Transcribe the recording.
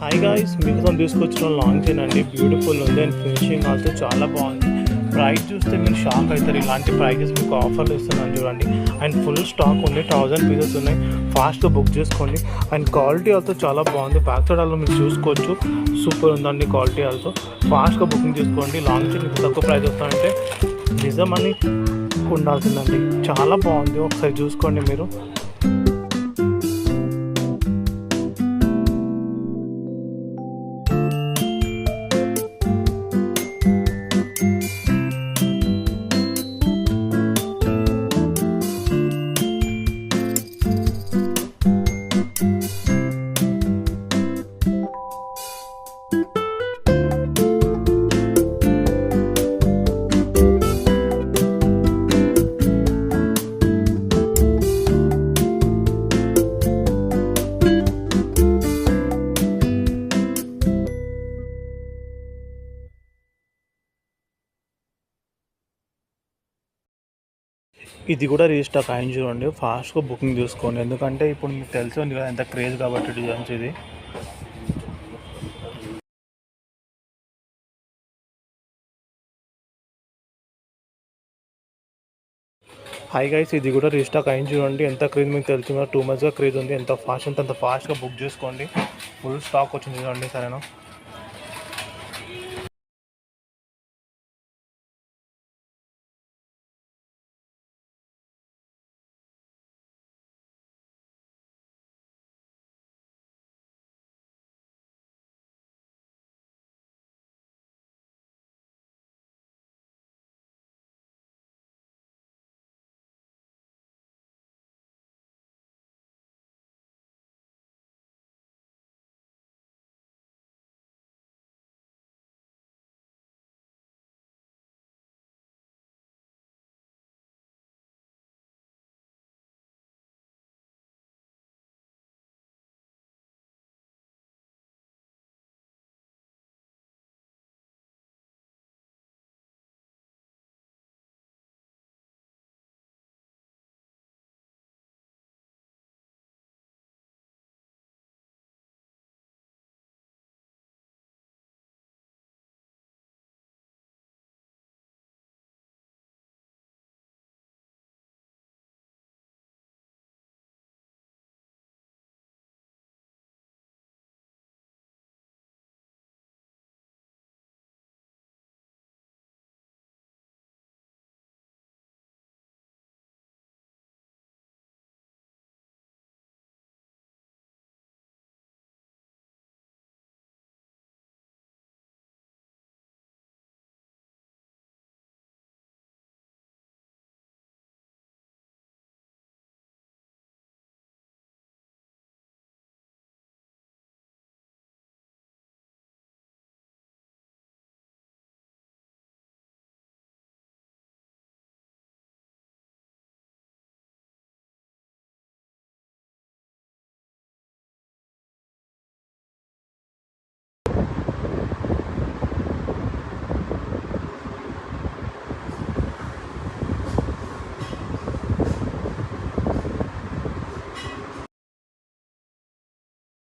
Hi guys, మీకోసం తీసుకొచ్చిన long chain అండి. బ్యూటిఫుల్ ఉంది అండ్ ఫినిషింగ్ ఆల్సో చాలా బాగుంది. ప్రైస్ చూస్తే మీరు షాక్ అవుతారు. ఇలాంటి ప్రైజెస్ మీకు ఆఫర్లు ఇస్తున్నాను చూడండి. అండ్ ఫుల్ స్టాక్ ఉంది, 1000 పీసెస్ ఉన్నాయి. ఫాస్ట్గా బుక్ చేసుకోండి. అండ్ క్వాలిటీ ఆల్సో చాలా బాగుంది. బ్యాక్ సైడ్ ఆల్సో మీరు చూసుకోవచ్చు, సూపర్ ఉందండి క్వాలిటీ ఆల్సో. ఫాస్ట్గా బుకింగ్ చేసుకోండి. లాంగ్ చైన్ ఇంత తక్కువ ప్రైస్ వస్తాయంటే నిజమని ఉండాల్సిందండి. చాలా బాగుంది, ఒకసారి చూసుకోండి మీరు. ఇది కూడా రీస్టాక్ అయింది చూడండి. ఫాస్ట్గా బుకింగ్ చేసుకోండి, ఎందుకంటే ఇప్పుడు మీకు తెలిసి ఉంది కదా ఎంత క్రేజ్ కాబట్టి డిజైన్స్ ఇది. హై గైస్, ఇది కూడా రీస్టాక్ అయింది చూడండి. ఎంత క్రేజ్ మీకు తెలిసిందో, 2 monthsగా క్రేజ్ ఉంది. ఎంత ఫాస్ట్ అంటే అంత ఫాస్ట్గా బుక్ చేసుకోండి. ఫుల్ స్టాక్ వచ్చింది చూడండి, సరేనా.